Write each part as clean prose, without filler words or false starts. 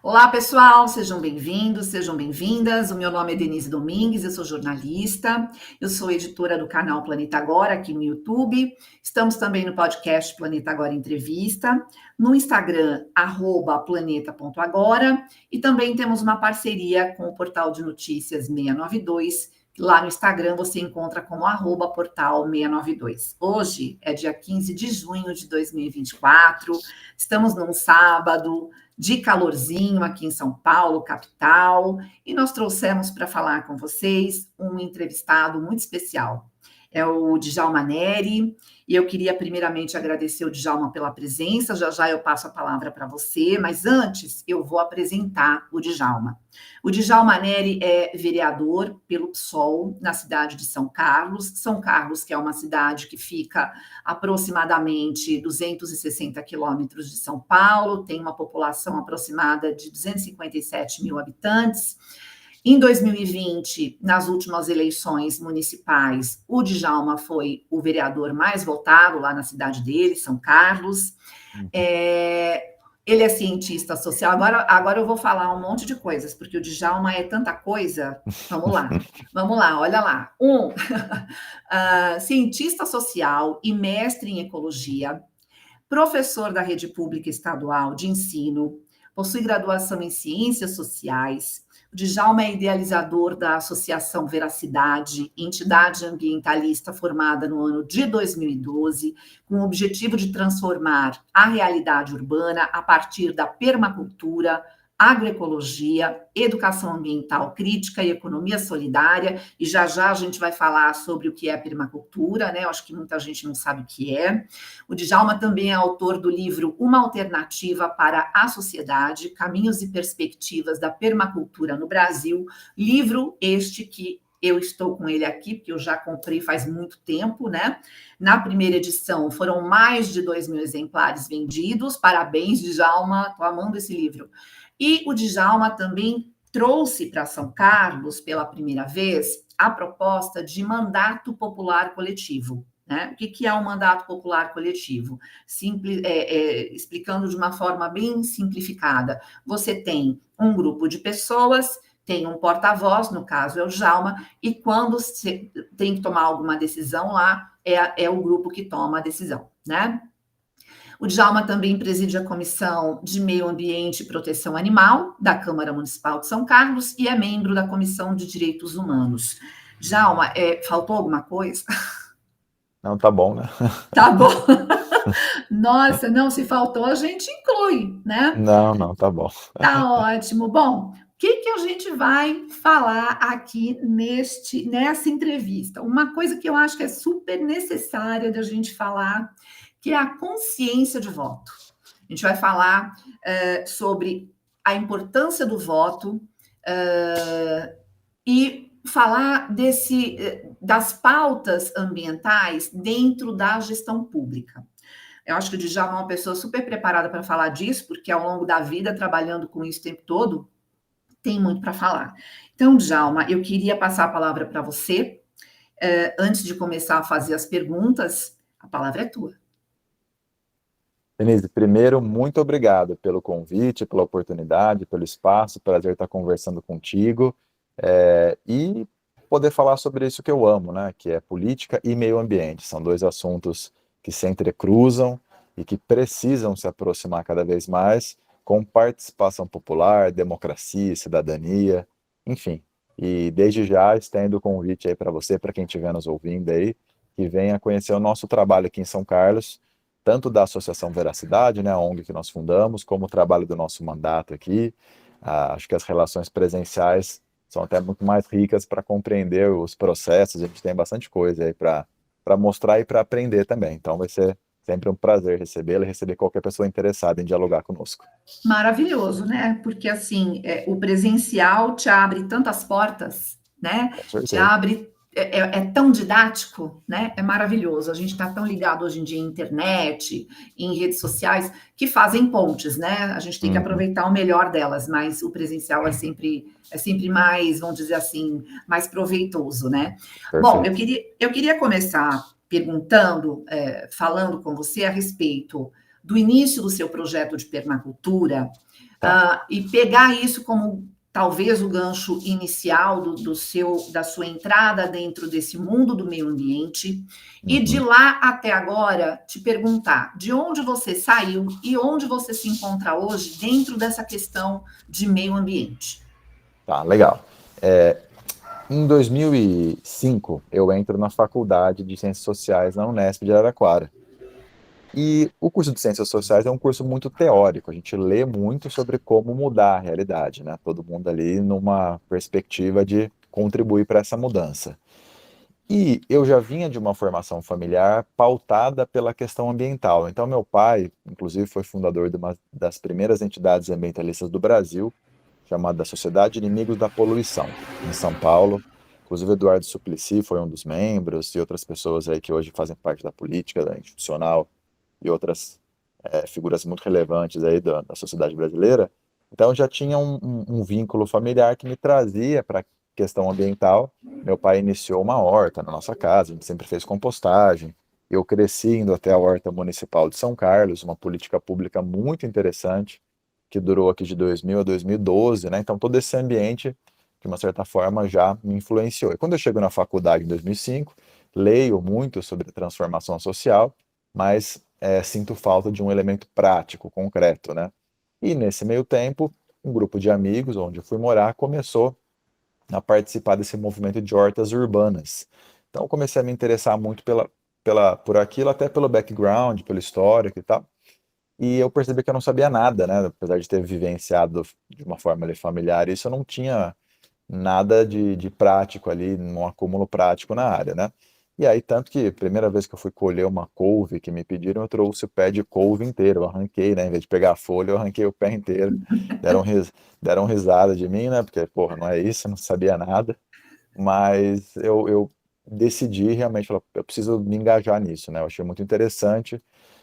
Olá, pessoal, sejam bem-vindos, sejam bem-vindas. O meu nome é Denise Domingues, eu sou jornalista, eu sou editora do canal Planeta Agora aqui no YouTube. Estamos também no podcast Planeta Agora Entrevista, no Instagram, @planeta.agora, e também temos uma parceria com o portal de notícias 692. Lá no Instagram você encontra como @portal692. Hoje é dia 15 de junho de 2024, estamos num sábado de calorzinho aqui em São Paulo, capital, e nós trouxemos para falar com vocês um entrevistado muito especial. É o Djalma Neri, e eu queria primeiramente agradecer o Djalma pela presença, já já eu passo a palavra para você, mas antes eu vou apresentar o Djalma. O Djalma Neri é vereador pelo PSOL na cidade de São Carlos. São Carlos, que é uma cidade que fica aproximadamente 260 quilômetros de São Paulo, tem uma população aproximada de 257 mil habitantes. Em 2020, nas últimas eleições municipais, o Djalma foi o vereador mais votado lá na cidade dele, São Carlos. Ele é cientista social. Agora eu vou falar um monte de coisas, porque o Djalma é tanta coisa. Vamos lá, olha lá. Cientista social e mestre em ecologia, professor da rede pública estadual de ensino, possui graduação em ciências sociais. O Djalma é idealizador da Associação Veracidade, entidade ambientalista formada no ano de 2012, com o objetivo de transformar a realidade urbana a partir da permacultura, agroecologia, educação ambiental crítica e economia solidária. E já já a gente vai falar sobre o que é permacultura, né? Eu acho que muita gente não sabe o que é. O Djalma também é autor do livro Uma Alternativa para a Sociedade, Caminhos e Perspectivas da Permacultura no Brasil, livro este que eu estou com ele aqui, porque eu já comprei faz muito tempo, né? Na primeira edição foram mais de 2.000 exemplares vendidos. Parabéns, Djalma, estou amando esse livro. E o Djalma também trouxe para São Carlos, pela primeira vez, a proposta de mandato popular coletivo. Né? O que é um mandato popular coletivo? Explicando de uma forma bem simplificada, você tem um grupo de pessoas, tem um porta-voz, no caso é o Djalma, e quando você tem que tomar alguma decisão lá, é o grupo que toma a decisão, né? O Djalma também preside a Comissão de Meio Ambiente e Proteção Animal da Câmara Municipal de São Carlos e é membro da Comissão de Direitos Humanos. Djalma, faltou alguma coisa? Não, tá bom, né? Tá bom. Nossa, não, se faltou, a gente inclui, né? Não, tá bom. Tá ótimo. Bom, o que a gente vai falar aqui nessa entrevista? Uma coisa que eu acho que é super necessária da gente falar, que é a consciência de voto. A gente vai falar sobre a importância do voto e falar das pautas ambientais dentro da gestão pública. Eu acho que o Djalma é uma pessoa super preparada para falar disso, porque ao longo da vida, trabalhando com isso o tempo todo, tem muito para falar. Então, Djalma, eu queria passar a palavra para você. Antes de começar a fazer as perguntas, a palavra é tua. Denise, primeiro, muito obrigado pelo convite, pela oportunidade, pelo espaço, prazer estar conversando contigo e poder falar sobre isso que eu amo, né? Que é política e meio ambiente. São dois assuntos que se entrecruzam e que precisam se aproximar cada vez mais com participação popular, democracia, cidadania, enfim. E desde já estendo o convite aí para você, para quem estiver nos ouvindo aí, que venha conhecer o nosso trabalho aqui em São Carlos, tanto da Associação Veracidade, né, a ONG que nós fundamos, como o trabalho do nosso mandato aqui. Acho que as relações presenciais são até muito mais ricas para compreender os processos, a gente tem bastante coisa aí para mostrar e para aprender também. Então vai ser sempre um prazer recebê-la e receber qualquer pessoa interessada em dialogar conosco. Maravilhoso, né? Porque assim, o presencial te abre tantas portas, né? Com certeza. Te abre, é tão didático, né? É maravilhoso. A gente está tão ligado hoje em dia em internet, em redes sociais, que fazem pontes, né? A gente tem que aproveitar o melhor delas, mas o presencial é sempre mais, vamos dizer assim, mais proveitoso, né? Perfeito. Bom, eu queria começar perguntando, falando com você a respeito do início do seu projeto de permacultura, Tá. e pegar isso como talvez o gancho inicial da sua entrada dentro desse mundo do meio ambiente, e de Uhum. lá até agora te perguntar de onde você saiu e onde você se encontra hoje dentro dessa questão de meio ambiente. Tá, legal. Em 2005, eu entro na Faculdade de Ciências Sociais na Unesp de Araraquara. E o curso de Ciências Sociais é um curso muito teórico, a gente lê muito sobre como mudar a realidade, né? Todo mundo ali numa perspectiva de contribuir para essa mudança. E eu já vinha de uma formação familiar pautada pela questão ambiental. Então, meu pai, inclusive, foi fundador de uma das primeiras entidades ambientalistas do Brasil, chamada Sociedade Inimigos da Poluição, em São Paulo. Inclusive, Eduardo Suplicy foi um dos membros, e outras pessoas aí que hoje fazem parte da política, da institucional, e outras figuras muito relevantes aí da sociedade brasileira. Então, já tinha um vínculo familiar que me trazia para a questão ambiental. Meu pai iniciou uma horta na nossa casa, a gente sempre fez compostagem. Eu cresci indo até a Horta Municipal de São Carlos, uma política pública muito interessante, que durou aqui de 2000 a 2012, né? Então, todo esse ambiente, de uma certa forma, já me influenciou. E quando eu chego na faculdade em 2005, leio muito sobre transformação social, mas sinto falta de um elemento prático, concreto, né? E nesse meio tempo, um grupo de amigos, onde eu fui morar, começou a participar desse movimento de hortas urbanas. Então, eu comecei a me interessar muito por aquilo, até pelo background, pelo histórico e tal. E eu percebi que eu não sabia nada, né? Apesar de ter vivenciado de uma forma ali, familiar, isso eu não tinha nada de prático ali, um acúmulo prático na área, né? E aí, tanto que a primeira vez que eu fui colher uma couve que me pediram, eu trouxe o pé de couve inteiro, eu arranquei, né? Em vez de pegar a folha, eu arranquei o pé inteiro. Deram, deram risada de mim, né? Porque, porra, não é isso, eu não sabia nada. Mas eu decidi realmente, falar, eu preciso me engajar nisso, né? Eu achei muito interessante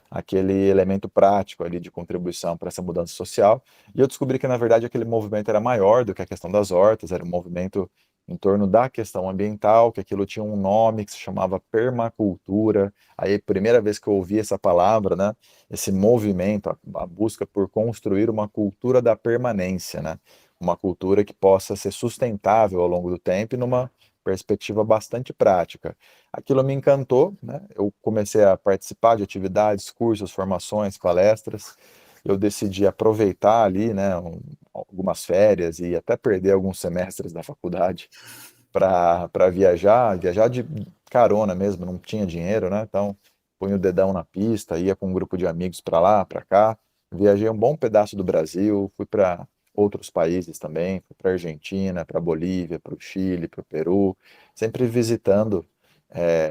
aquele elemento prático ali de contribuição para essa mudança social. E eu descobri que, na verdade, aquele movimento era maior do que a questão das hortas, era um movimento em torno da questão ambiental, que aquilo tinha um nome que se chamava permacultura. Aí, primeira vez que eu ouvi essa palavra, né, esse movimento, a busca por construir uma cultura da permanência, né, uma cultura que possa ser sustentável ao longo do tempo e numa perspectiva bastante prática. Aquilo me encantou, né? Eu comecei a participar de atividades, cursos, formações, palestras. Eu decidi aproveitar ali, né, algumas férias e até perder alguns semestres da faculdade para viajar de carona mesmo, não tinha dinheiro, né? Então, punha o dedão na pista, ia com um grupo de amigos para lá, para cá. Viajei um bom pedaço do Brasil, fui para outros países também, fui para Argentina, para Bolívia, para o Chile, para o Peru, sempre visitando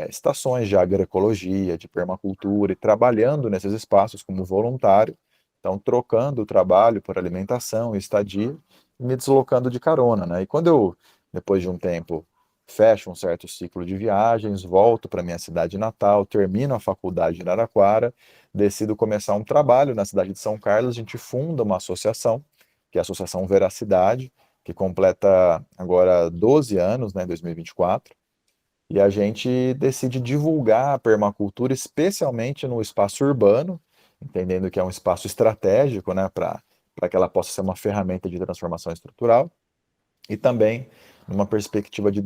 estações de agroecologia, de permacultura e trabalhando nesses espaços como voluntário, então trocando o trabalho por alimentação e estadia, e me deslocando de carona, né? E quando eu, depois de um tempo, fecho um certo ciclo de viagens, volto para minha cidade natal, termino a faculdade em Araraquara, decido começar um trabalho na cidade de São Carlos, a gente funda uma associação, que é a Associação Veracidade, que completa agora 12 anos, né, em 2024, e a gente decide divulgar a permacultura, especialmente no espaço urbano, entendendo que é um espaço estratégico, né, para que ela possa ser uma ferramenta de transformação estrutural, e também numa perspectiva de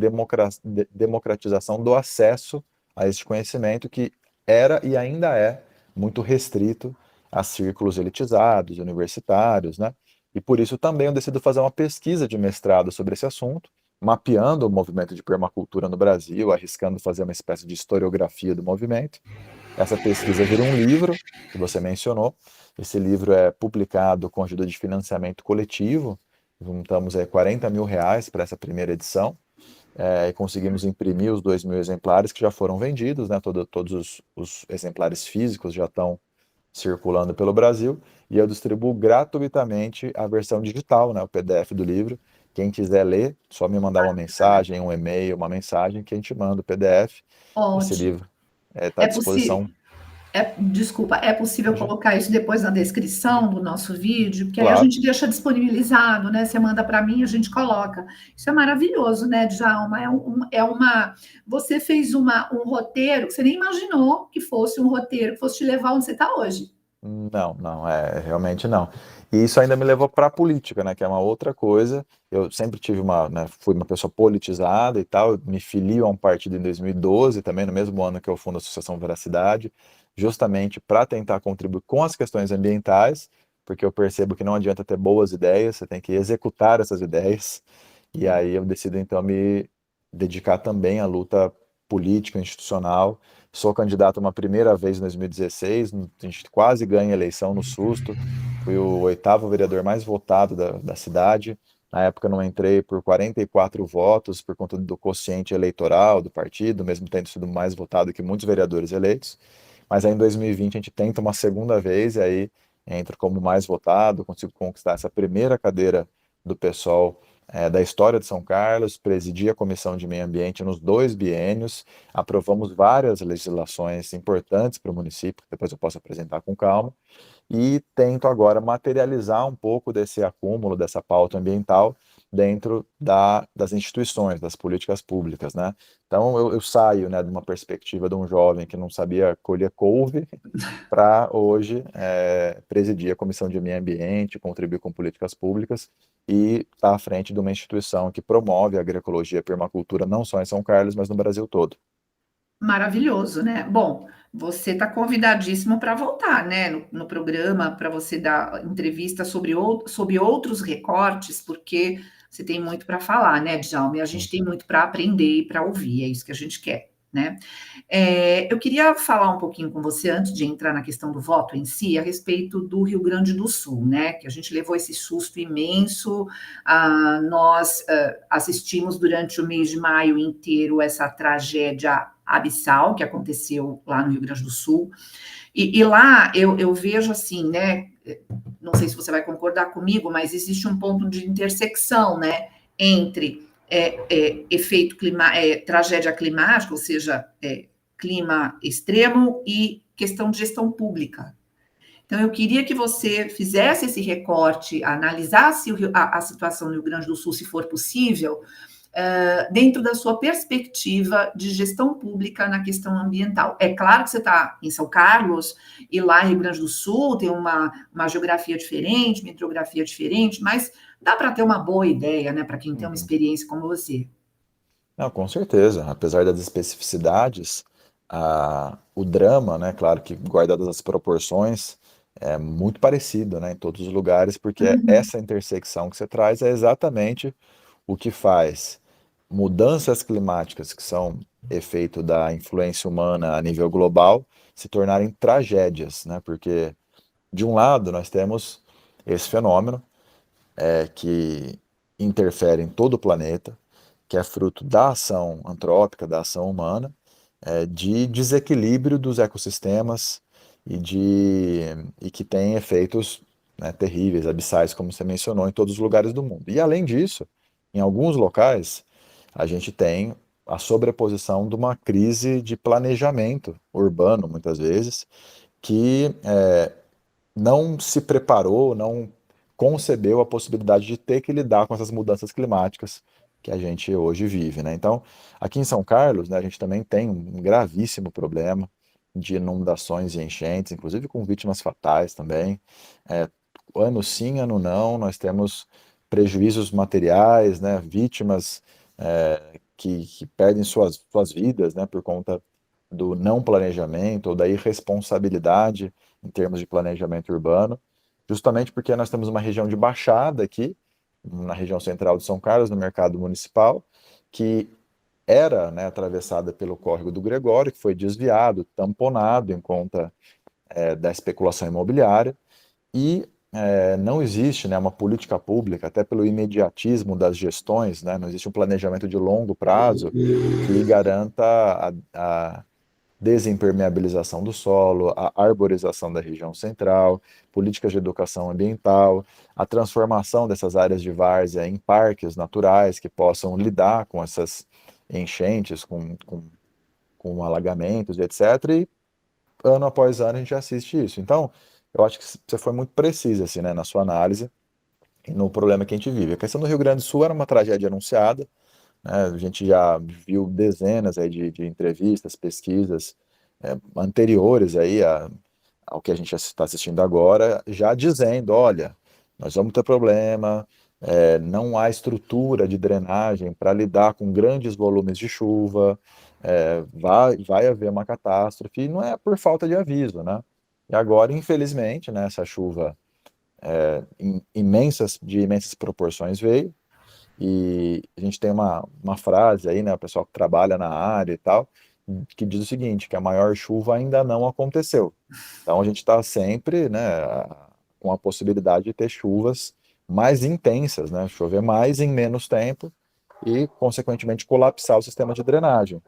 democratização do acesso a esse conhecimento que era e ainda é muito restrito a círculos elitizados, universitários, né? E por isso também eu decido fazer uma pesquisa de mestrado sobre esse assunto, mapeando o movimento de permacultura no Brasil, arriscando fazer uma espécie de historiografia do movimento. Essa pesquisa vira um livro, que você mencionou. Esse livro é publicado com ajuda de financiamento coletivo. Juntamos R$ 40.000 para essa primeira edição, e conseguimos imprimir os 2.000 exemplares que já foram vendidos, né? Todos os exemplares físicos já estão circulando pelo Brasil, e eu distribuo gratuitamente a versão digital, né? O PDF do livro. Quem quiser ler, só me mandar uma mensagem, um e-mail, uma mensagem que a gente manda o PDF. Esse Ótimo. livro está à É possível. disposição. Desculpa, é possível de- colocar isso depois na descrição do nosso vídeo, que aí a Claro. gente deixa disponibilizado, né? Você manda para mim, a gente coloca. Isso é maravilhoso, né, Djalma? Você fez um roteiro que você nem imaginou que fosse um roteiro que fosse te levar onde você está hoje. Não, não, realmente não. E isso ainda me levou para a política, né, que é uma outra coisa. Eu sempre tive fui uma pessoa politizada e tal, eu me filio a um partido em 2012, também no mesmo ano que eu fundo a Associação Veracidade, justamente para tentar contribuir com as questões ambientais, porque eu percebo que não adianta ter boas ideias, você tem que executar essas ideias. E aí eu decido então me dedicar também à luta política, institucional. Sou candidato uma primeira vez em 2016, a gente quase ganha a eleição no susto. Fui o oitavo vereador mais votado da cidade. Na época eu não entrei por 44 votos, por conta do quociente eleitoral do partido, mesmo tendo sido mais votado que muitos vereadores eleitos. Mas aí em 2020 a gente tenta uma segunda vez, e aí entro como mais votado, consigo conquistar essa primeira cadeira do PSOL da história de São Carlos, presidi a Comissão de Meio Ambiente nos 2 biênios, aprovamos várias legislações importantes para o município, que depois eu posso apresentar com calma, e tento agora materializar um pouco desse acúmulo, dessa pauta ambiental, dentro das instituições, das políticas públicas, né? Então eu saio, né, de uma perspectiva de um jovem que não sabia colher couve, para hoje presidir a Comissão de Meio Ambiente, contribuir com políticas públicas e estar à frente de uma instituição que promove a agroecologia e a permacultura não só em São Carlos, mas no Brasil todo. Maravilhoso, né? Bom, você está convidadíssimo para voltar, né, no programa, para você dar entrevista sobre outros recortes, porque você tem muito para falar, né, Djalma? E a gente tem muito para aprender e para ouvir, é isso que a gente quer, né? Eu queria falar um pouquinho com você, antes de entrar na questão do voto em si, a respeito do Rio Grande do Sul, né? Que a gente levou esse susto imenso, nós assistimos durante o mês de maio inteiro essa tragédia abissal que aconteceu lá no Rio Grande do Sul. E lá eu vejo assim, né? Não sei se você vai concordar comigo, mas existe um ponto de intersecção, né? Entre efeito tragédia climática, ou seja, clima extremo e questão de gestão pública. Então, eu queria que você fizesse esse recorte, analisasse a situação no Rio Grande do Sul, se for possível, dentro da sua perspectiva de gestão pública na questão ambiental. É claro que você está em São Carlos e lá em Rio Grande do Sul tem uma geografia diferente, uma hidrografia diferente, mas dá para ter uma boa ideia, né, para quem tem uma Uhum. experiência como você. Não, com certeza. Apesar das especificidades, o drama, né, claro que guardadas as proporções, é muito parecido, né, em todos os lugares, porque Uhum. essa intersecção que você traz é exatamente o que faz mudanças climáticas, que são efeito da influência humana a nível global, se tornarem tragédias, né? Porque, de um lado, nós temos esse fenômeno que interfere em todo o planeta, que é fruto da ação antrópica, da ação humana, de desequilíbrio dos ecossistemas e que tem efeitos, né, terríveis, abissais, como você mencionou, em todos os lugares do mundo. E além disso, em alguns locais, a gente tem a sobreposição de uma crise de planejamento urbano, muitas vezes, que não se preparou, não concebeu a possibilidade de ter que lidar com essas mudanças climáticas que a gente hoje vive, né? Então, aqui em São Carlos, né, a gente também tem um gravíssimo problema de inundações e enchentes, inclusive com vítimas fatais também. É, ano sim, ano não, nós temos prejuízos materiais, né, vítimas que perdem suas vidas, né, por conta do não planejamento ou da irresponsabilidade em termos de planejamento urbano, justamente porque nós temos uma região de baixada aqui, na região central de São Carlos, no mercado municipal, que era, né, atravessada pelo córrego do Gregório, que foi desviado, tamponado em conta da especulação imobiliária, e não existe, né, uma política pública, até pelo imediatismo das gestões, né, não existe um planejamento de longo prazo que garanta a desimpermeabilização do solo, a arborização da região central, políticas de educação ambiental, a transformação dessas áreas de várzea em parques naturais que possam lidar com essas enchentes, com alagamentos, etc. E ano após ano a gente assiste isso. Então, eu acho que você foi muito precisa assim, né, na sua análise e no problema que a gente vive. A questão do Rio Grande do Sul era uma tragédia anunciada, né? A gente já viu dezenas aí de entrevistas, pesquisas anteriores aí ao que a gente está assistindo agora, já dizendo, olha, nós vamos ter problema, não há estrutura de drenagem para lidar com grandes volumes de chuva, vai haver uma catástrofe, e não é por falta de aviso, né? E agora, infelizmente, né, essa chuva de imensas proporções veio, e a gente tem uma frase aí, né, o pessoal que trabalha na área e tal, que diz o seguinte, que a maior chuva ainda não aconteceu. Então a gente está sempre, né, com a possibilidade de ter chuvas mais intensas, né, chover mais em menos tempo e, consequentemente, colapsar o sistema de drenagem.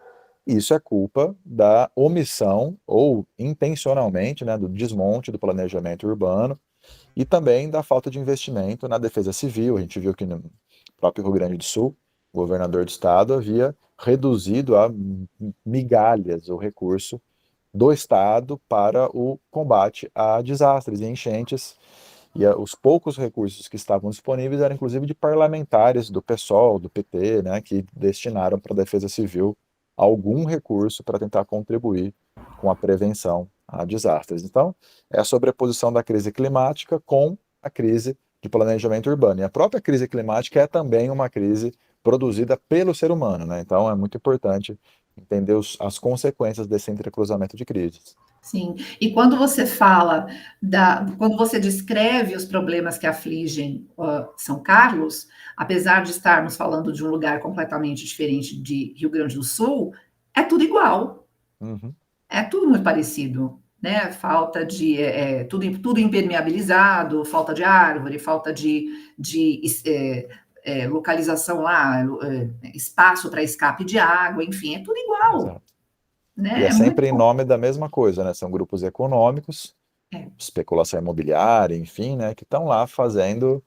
Isso é culpa da omissão ou intencionalmente, né, do desmonte do planejamento urbano e também da falta de investimento na defesa civil. A gente viu que no próprio Rio Grande do Sul, o governador do estado havia reduzido a migalhas o recurso do estado para o combate a desastres e enchentes. E os poucos recursos que estavam disponíveis eram inclusive de parlamentares do PSOL, do PT, né, que destinaram para a defesa civil algum recurso para tentar contribuir com a prevenção a desastres. Então, é a sobreposição da crise climática com a crise de planejamento urbano. E a própria crise climática é também uma crise produzida pelo ser humano, né? Então, é muito importante entender as consequências desse entrecruzamento de crises. Sim, e quando você descreve os problemas que afligem São Carlos, apesar de estarmos falando de um lugar completamente diferente de Rio Grande do Sul, é tudo igual, Uhum. é tudo muito parecido, né? Falta de tudo impermeabilizado, falta de árvore, falta de localização lá, espaço para escape de água, enfim, é tudo igual, Exato. E né? é É muito sempre em nome da mesma coisa, né? São grupos econômicos, é, especulação imobiliária, enfim, né? Que estão lá fazendo,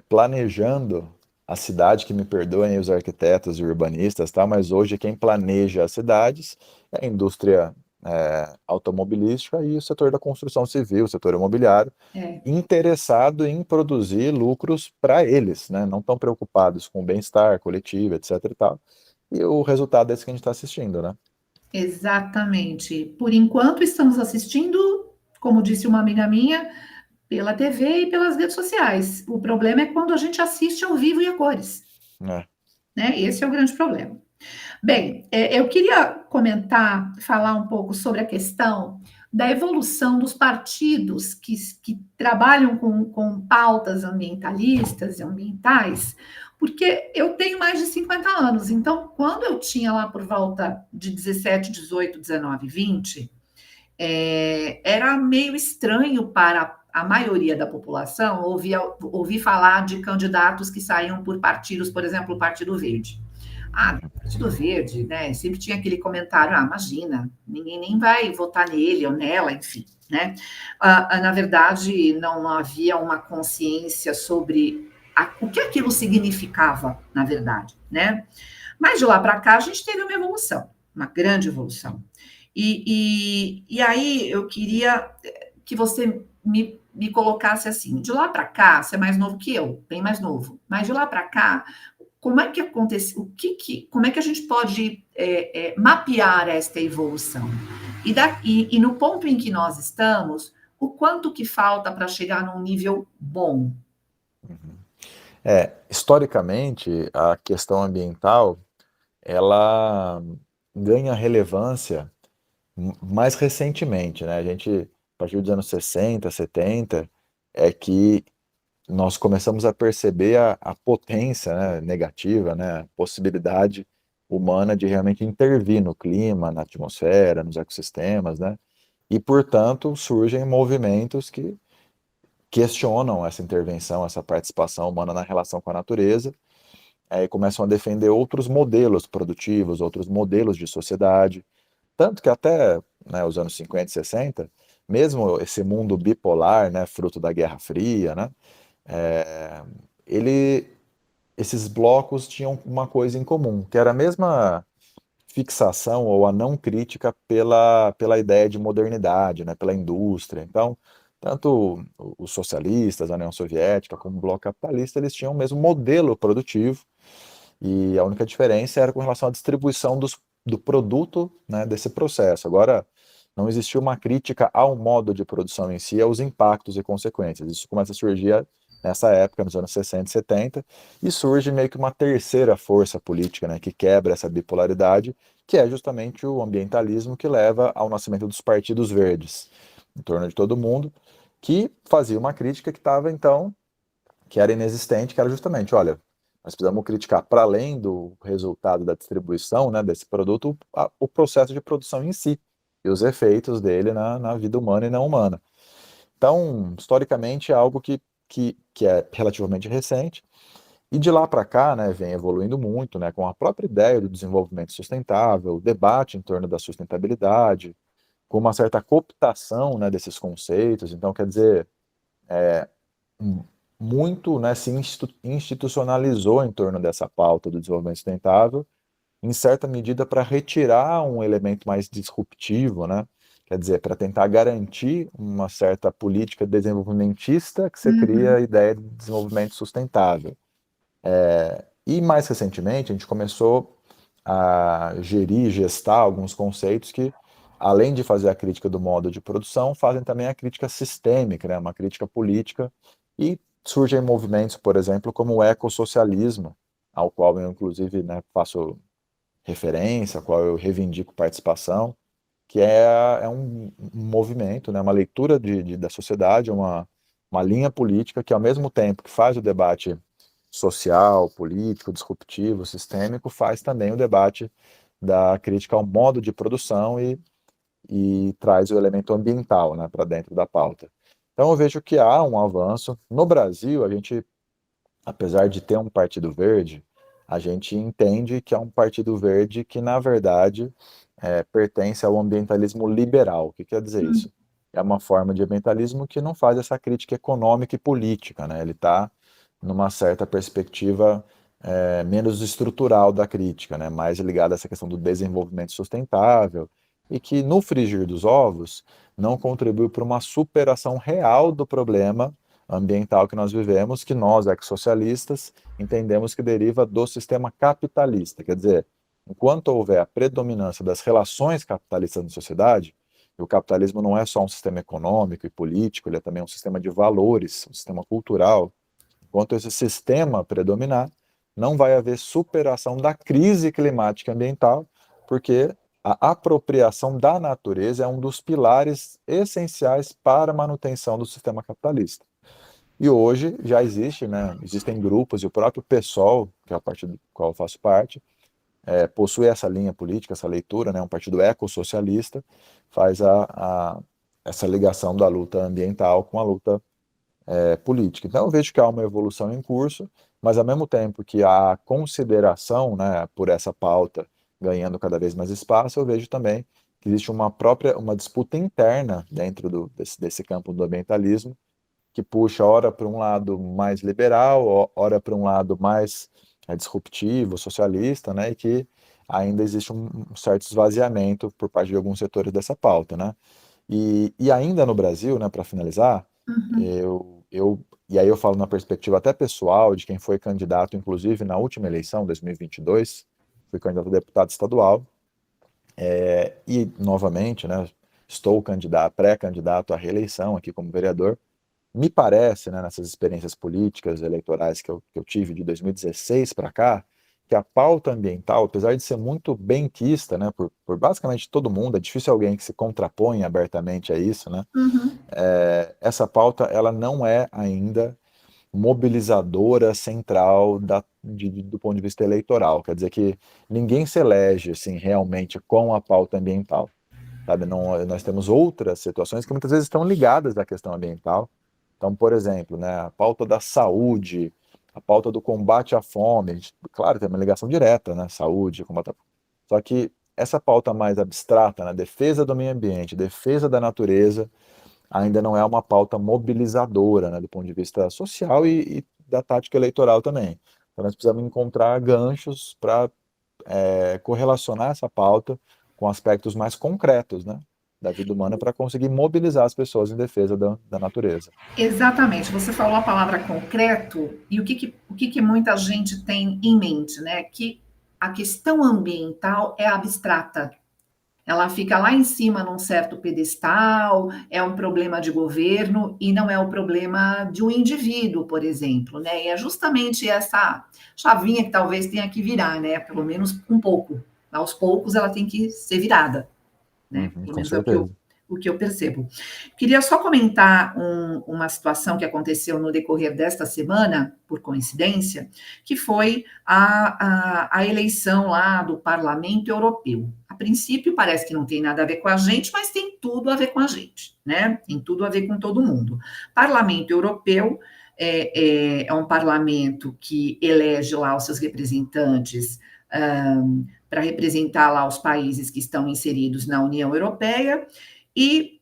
planejando a cidade, que me perdoem os arquitetos e urbanistas, tá? Mas hoje quem planeja as cidades é a indústria automobilística e o setor da construção civil, o setor imobiliário, é. interessado em produzir lucros para eles, né? Não estão preocupados com o bem-estar coletivo, etc e tal. E o resultado é esse que a gente está assistindo, né? Exatamente. Por enquanto, estamos assistindo, como disse uma amiga minha, pela TV e pelas redes sociais. O problema é quando a gente assiste ao vivo e a cores, É. né? Esse é o grande problema. Bem, eu queria comentar, falar um pouco sobre a questão da evolução dos partidos que trabalham com pautas ambientalistas e ambientais, porque eu tenho mais de 50 anos, então, quando eu tinha lá por volta de 17, 18, 19, 20, era meio estranho para a maioria da população ouvir falar de candidatos que saíam por partidos, por exemplo, o Partido Verde. Ah, Partido Verde, né? Sempre tinha aquele comentário, imagina, ninguém nem vai votar nele ou nela, enfim, né? Na verdade, não havia uma consciência sobre o que aquilo significava, na verdade, né? Mas de lá para cá a gente teve uma evolução, uma grande evolução. E aí eu queria que você me colocasse assim, de lá para cá, você é mais novo que eu, bem mais novo, mas de lá para cá, como é que acontece, como é que a gente pode mapear esta evolução? E no ponto em que nós estamos, o quanto que falta para chegar num nível bom? Uhum. Historicamente, a questão ambiental, ela ganha relevância mais recentemente, né? A gente, a partir dos anos 60, 70, é que nós começamos a perceber a potência, né, negativa, né, a possibilidade humana de realmente intervir no clima, na atmosfera, nos ecossistemas, né? E, portanto, surgem movimentos que questionam essa intervenção, essa participação humana na relação com a natureza, e começam a defender outros modelos produtivos, outros modelos de sociedade, tanto que até, né, os anos 50 e 60, mesmo esse mundo bipolar, né, fruto da Guerra Fria, né, é, ele, esses blocos tinham uma coisa em comum, que era a mesma fixação ou a não crítica pela ideia de modernidade, né, pela indústria. Então, tanto os socialistas, a União Soviética, como o bloco capitalista, eles tinham o mesmo modelo produtivo, e a única diferença era com relação à distribuição do produto, né, desse processo. Agora, não existia uma crítica ao modo de produção em si, aos impactos e consequências. Isso começa a surgir nessa época, nos anos 60 e 70, e surge meio que uma terceira força política, né, que quebra essa bipolaridade, que é justamente o ambientalismo, que leva ao nascimento dos partidos verdes, em torno de todo mundo, que fazia uma crítica que estava, então, que era inexistente, que era justamente, olha, nós precisamos criticar, para além do resultado da distribuição, né, desse produto, o processo de produção em si, e os efeitos dele na vida humana e não humana. Então, historicamente, é algo que é relativamente recente, e de lá para cá, né, vem evoluindo muito, né, com a própria ideia do desenvolvimento sustentável, o debate em torno da sustentabilidade, com uma certa cooptação, né, desses conceitos. Então, quer dizer, hum, muito, né, se institucionalizou em torno dessa pauta do desenvolvimento sustentável, em certa medida para retirar um elemento mais disruptivo, né? Quer dizer, para tentar garantir uma certa política desenvolvimentista que você cria a Uhum. ideia de desenvolvimento sustentável. E mais recentemente, a gente começou a gerir, gestar alguns conceitos que, além de fazer a crítica do modo de produção, fazem também a crítica sistêmica, né, uma crítica política, e surgem movimentos, por exemplo, como o ecossocialismo, ao qual eu, inclusive, né, faço referência, ao qual eu reivindico participação, que é um movimento, né, uma leitura da sociedade, uma linha política que, ao mesmo tempo que faz o debate social, político, disruptivo, sistêmico, faz também o debate da crítica ao modo de produção e traz o elemento ambiental, né, para dentro da pauta. Então eu vejo que há um avanço. No Brasil, a gente, apesar de ter um Partido Verde, a gente entende que é um Partido Verde que, na verdade, pertence ao ambientalismo liberal. O que quer dizer isso? É uma forma de ambientalismo que não faz essa crítica econômica e política, né? Ele está numa certa perspectiva menos estrutural da crítica, né? Mais ligada a essa questão do desenvolvimento sustentável, e que, no frigir dos ovos, não contribui para uma superação real do problema ambiental que nós vivemos, que nós, ex-socialistas, entendemos que deriva do sistema capitalista. Quer dizer, enquanto houver a predominância das relações capitalistas na sociedade, e o capitalismo não é só um sistema econômico e político, ele é também um sistema de valores, um sistema cultural. Enquanto esse sistema predominar, não vai haver superação da crise climática e ambiental, porque a apropriação da natureza é um dos pilares essenciais para a manutenção do sistema capitalista. E hoje já existe, né, existem grupos, e o próprio PSOL, que é a parte do qual eu faço parte, possui essa linha política, essa leitura, né, um partido ecossocialista, faz essa ligação da luta ambiental com a luta política. Então eu vejo que há uma evolução em curso, mas ao mesmo tempo que há consideração, né, por essa pauta ganhando cada vez mais espaço, eu vejo também que existe uma disputa interna dentro desse campo do ambientalismo, que puxa ora para um lado mais liberal, ora para um lado mais disruptivo, socialista, né, e que ainda existe um certo esvaziamento por parte de alguns setores dessa pauta, né. E ainda no Brasil, né, para finalizar, Uhum. e aí eu falo na perspectiva até pessoal de quem foi candidato, inclusive na última eleição, 2022, fui candidato a deputado estadual, e novamente, né, estou pré-candidato à reeleição aqui como vereador. Me parece, né, nessas experiências políticas, eleitorais que eu tive de 2016 para cá, que a pauta ambiental, apesar de ser muito benquista, né, por basicamente todo mundo, é difícil alguém que se contrapõe abertamente a isso, né, Uhum. essa pauta ela não é ainda mobilizadora central do ponto de vista eleitoral. Quer dizer que ninguém se elege assim, realmente com a pauta ambiental. Sabe? Não, nós temos outras situações que muitas vezes estão ligadas à questão ambiental. Então, por exemplo, né, a pauta da saúde, a pauta do combate à fome, claro, tem uma ligação direta, né, saúde, combate à fome. Só que essa pauta mais abstrata, né, defesa do meio ambiente, defesa da natureza, ainda não é uma pauta mobilizadora, né, do ponto de vista social e da tática eleitoral também. Então, nós precisamos encontrar ganchos para correlacionar essa pauta com aspectos mais concretos, né, da vida humana para conseguir mobilizar as pessoas em defesa da natureza. Exatamente, você falou a palavra concreto e o que muita gente tem em mente, né? Que a questão ambiental é abstrata. Ela fica lá em cima num certo pedestal, é um problema de governo e não é o problema de um indivíduo, por exemplo, né? E é justamente essa chavinha que talvez tenha que virar, né? Pelo menos um pouco. Aos poucos ela tem que ser virada, né? Uhum, Pelo com menos é certeza. o que eu percebo. Queria só comentar uma situação que aconteceu no decorrer desta semana, por coincidência, que foi a eleição lá do Parlamento Europeu. A princípio parece que não tem nada a ver com a gente, mas tem tudo a ver com a gente, né? Tem tudo a ver com todo mundo. Parlamento Europeu é um parlamento que elege lá os seus representantes para representar lá os países que estão inseridos na União Europeia, e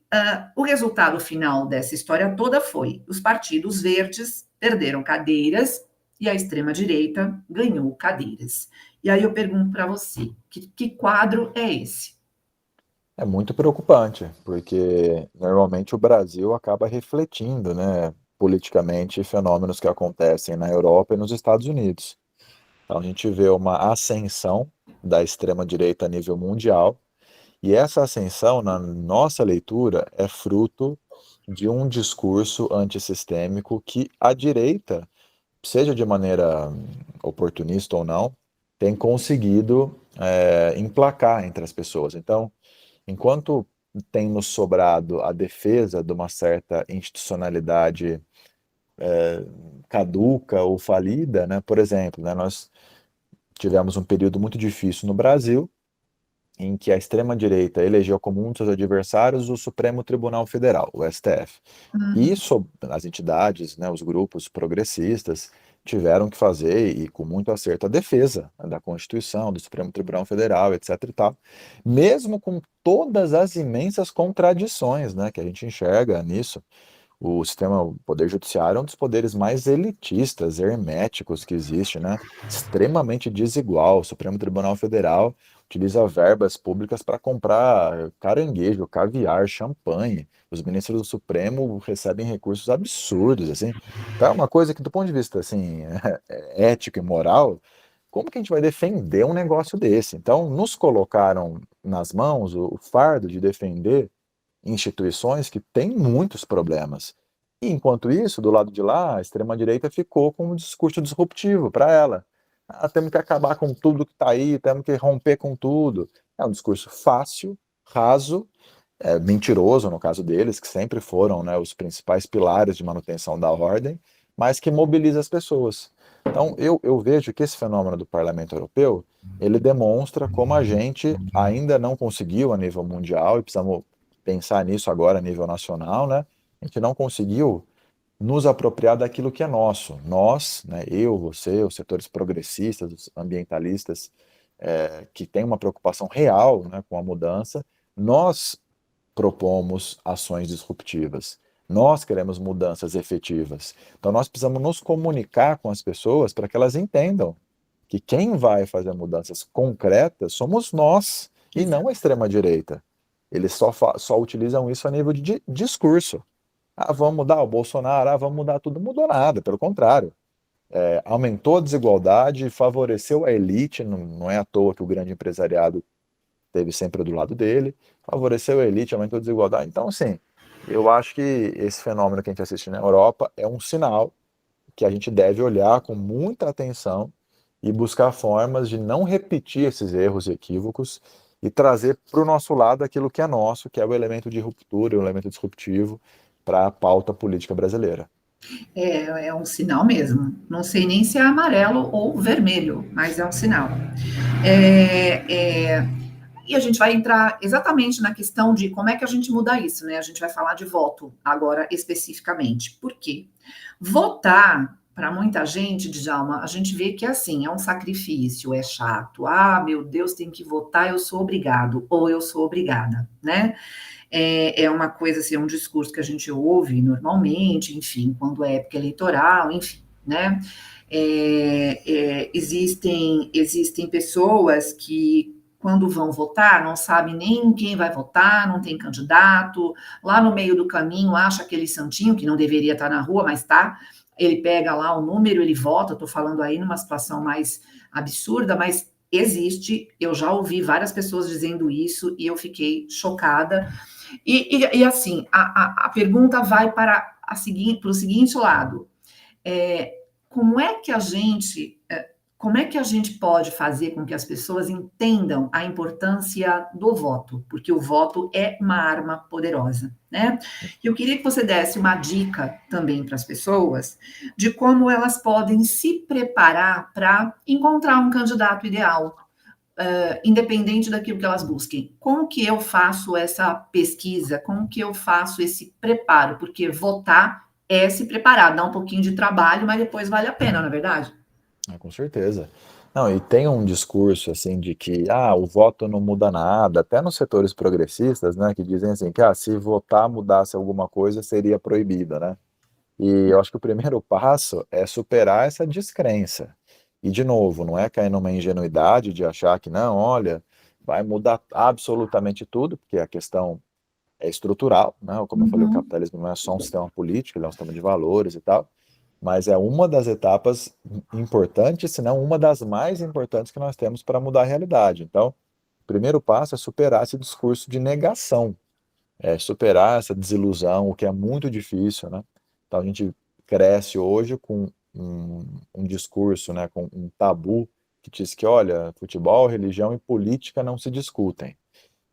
o resultado final dessa história toda foi: os partidos verdes perderam cadeiras e a extrema-direita ganhou cadeiras. E aí eu pergunto para você, que quadro é esse? É muito preocupante, porque normalmente o Brasil acaba refletindo, né, politicamente fenômenos que acontecem na Europa e nos Estados Unidos. Então a gente vê uma ascensão da extrema-direita a nível mundial, e essa ascensão, na nossa leitura, é fruto de um discurso antissistêmico que a direita, seja de maneira oportunista ou não, tem conseguido emplacar entre as pessoas. Então, enquanto tem nos sobrado a defesa de uma certa institucionalidade caduca ou falida, né? Por exemplo, né, nós tivemos um período muito difícil no Brasil, em que a extrema-direita elegeu como um de seus adversários o Supremo Tribunal Federal, o STF. E Uhum. isso, as entidades, né, os grupos progressistas tiveram que fazer, e com muito acerto, a defesa, né, da Constituição, do Supremo Tribunal Federal, etc. e tal, mesmo com todas as imensas contradições, né, que a gente enxerga nisso. O sistema, o poder judiciário é um dos poderes mais elitistas, herméticos que existe, né? Extremamente desigual. O Supremo Tribunal Federal utiliza verbas públicas para comprar caranguejo, caviar, champanhe. Os ministros do Supremo recebem recursos absurdos, assim. Então é uma coisa que, do ponto de vista, assim, ético e moral, como que a gente vai defender um negócio desse? Então, nos colocaram nas mãos o fardo de defender instituições que têm muitos problemas. E, enquanto isso, do lado de lá, a extrema-direita ficou com um discurso disruptivo para ela. Ah, temos que acabar com tudo que está aí, temos que romper com tudo. É um discurso fácil, raso, mentiroso no caso deles, que sempre foram, né, os principais pilares de manutenção da ordem, mas que mobiliza as pessoas. Então, eu vejo que esse fenômeno do Parlamento Europeu, ele demonstra como a gente ainda não conseguiu a nível mundial, e precisamos pensar nisso agora a nível nacional, né? A gente não conseguiu nos apropriar daquilo que é nosso. Nós, né, eu, você, os setores progressistas, os ambientalistas, que têm uma preocupação real, né, com a mudança, nós propomos ações disruptivas. Nós queremos mudanças efetivas. Então, nós precisamos nos comunicar com as pessoas para que elas entendam que quem vai fazer mudanças concretas somos nós e não a extrema-direita. Eles só utilizam isso a nível de discurso. Ah, vamos mudar o Bolsonaro, ah, vamos mudar tudo. Não mudou nada, pelo contrário. Aumentou a desigualdade, favoreceu a elite, não é à toa que o grande empresariado esteve sempre do lado dele, favoreceu a elite, aumentou a desigualdade. Então, assim, eu acho que esse fenômeno que a gente assiste na Europa é um sinal que a gente deve olhar com muita atenção e buscar formas de não repetir esses erros e equívocos e trazer para o nosso lado aquilo que é nosso, que é o elemento de ruptura, o elemento disruptivo para a pauta política brasileira. É um sinal mesmo. Não sei nem se é amarelo ou vermelho, mas é um sinal. É, é, E a gente vai entrar exatamente na questão de como é que a gente muda isso, né? A gente vai falar de voto agora especificamente. Por quê? Votar, para muita gente, Djalma, a gente vê que é assim, é um sacrifício, é chato. Ah, meu Deus, tem que votar, eu sou obrigado, ou eu sou obrigada, né? É uma coisa assim, é um discurso que a gente ouve normalmente, enfim, quando é época eleitoral, enfim, né? Existem pessoas que, quando vão votar, não sabem nem quem vai votar, não tem candidato, lá no meio do caminho acha aquele santinho que não deveria estar na rua, mas está, ele pega lá o número, ele vota, estou falando aí numa situação mais absurda, mas existe, eu já ouvi várias pessoas dizendo isso e eu fiquei chocada. E assim, a pergunta vai para o seguinte lado. É, como é que a gente como é que a gente pode fazer com que as pessoas entendam a importância do voto? Porque o voto é uma arma poderosa, né? Eu queria que você desse uma dica também para as pessoas de como elas podem se preparar para encontrar um candidato ideal, independente daquilo que elas busquem. Como que eu faço essa pesquisa? Como que eu faço esse preparo? Porque votar é se preparar, dá um pouquinho de trabalho, mas depois vale a pena, não é verdade? Com certeza. Não, e tem um discurso assim de que o voto não muda nada, até nos setores progressistas, né, que dizem assim que se votar mudasse alguma coisa seria proibida, né? E eu acho que o primeiro passo é superar essa descrença. E de novo, não é cair numa ingenuidade de achar que não, olha, vai mudar absolutamente tudo, porque a questão é estrutural, né? Como eu falei, o Uhum. capitalismo não é só um sistema político, ele é um sistema de valores e tal, mas é uma das etapas importantes, se não uma das mais importantes que nós temos para mudar a realidade. Então, o primeiro passo é superar esse discurso de negação, é superar essa desilusão, o que é muito difícil, né? Então, a gente cresce hoje com um discurso, né, com um tabu que diz que, olha, futebol, religião e política não se discutem.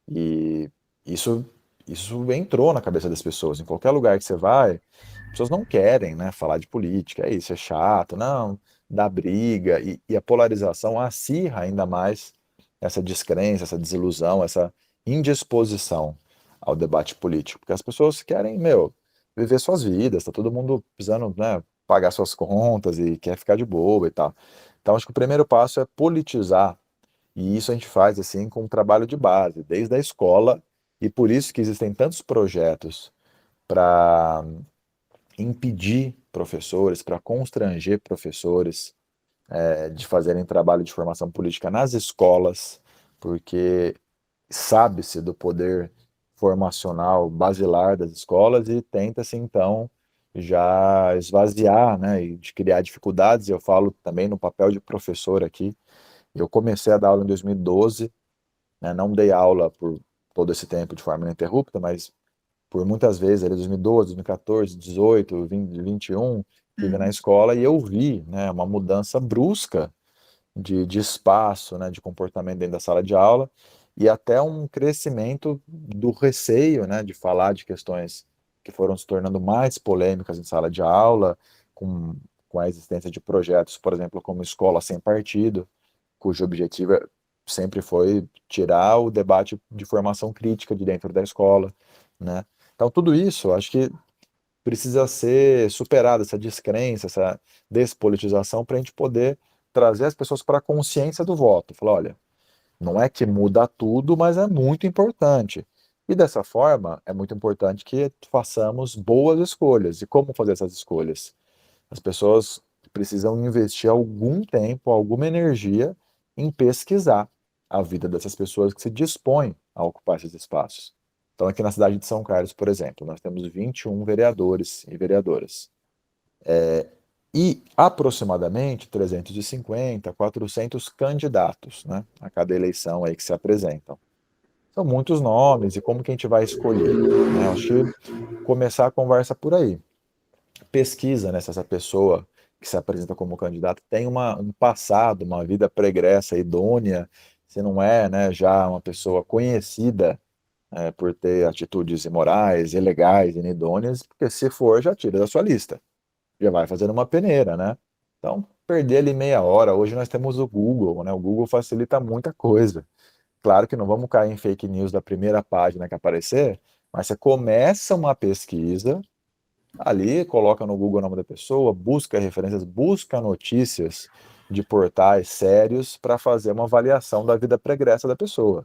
E isso, isso entrou na cabeça das pessoas. Em qualquer lugar que você vai, as pessoas não querem, né, falar de política. É isso, é chato, não, dá briga. E a polarização acirra ainda mais essa descrença, essa desilusão, essa indisposição ao debate político. Porque as pessoas querem, viver suas vidas, tá todo mundo precisando, né, pagar suas contas e quer ficar de boa e tal. Então, acho que o primeiro passo é politizar, e isso a gente faz assim com um trabalho de base, desde a escola, e por isso que existem tantos projetos para impedir professores, para constranger professores de fazerem trabalho de formação política nas escolas, porque sabe-se do poder formacional basilar das escolas e tenta-se então já esvaziar, né, e de criar dificuldades. Eu falo também no papel de professor aqui. Eu comecei a dar aula em 2012, né, não dei aula por todo esse tempo de forma ininterrupta, mas por muitas vezes, ali 2012, 2014, 18, 20, 21, estive na Hum. escola e eu vi, né, uma mudança brusca de espaço, né, de comportamento dentro da sala de aula e até um crescimento do receio, né, de falar de questões que foram se tornando mais polêmicas em sala de aula, com a existência de projetos, por exemplo, como Escola Sem Partido, cujo objetivo sempre foi tirar o debate de formação crítica de dentro da escola, né? Então, tudo isso, acho que precisa ser superado, essa descrença, essa despolitização, para a gente poder trazer as pessoas para a consciência do voto. Falar, olha, não é que muda tudo, mas é muito importante. E dessa forma, é muito importante que façamos boas escolhas. E como fazer essas escolhas? As pessoas precisam investir algum tempo, alguma energia em pesquisar a vida dessas pessoas que se dispõem a ocupar esses espaços. Então, aqui na cidade de São Carlos, por exemplo, nós temos 21 vereadores e vereadoras. E aproximadamente 350, 400 candidatos, né, a cada eleição aí que se apresentam. São muitos nomes e como que a gente vai escolher, né? Acho que começar a conversa por aí. Pesquisa, né, se essa pessoa que se apresenta como candidato tem um passado, uma vida pregressa, idônea, se não é, né, já uma pessoa conhecida por ter atitudes imorais, ilegais, inidôneas, porque se for, já tira da sua lista, já vai fazendo uma peneira, né? Então, perder ali meia hora, hoje nós temos o Google, né? O Google facilita muita coisa. Claro que não vamos cair em fake news da primeira página que aparecer, mas você começa uma pesquisa, ali, coloca no Google o nome da pessoa, busca referências, busca notícias de portais sérios para fazer uma avaliação da vida pregressa da pessoa.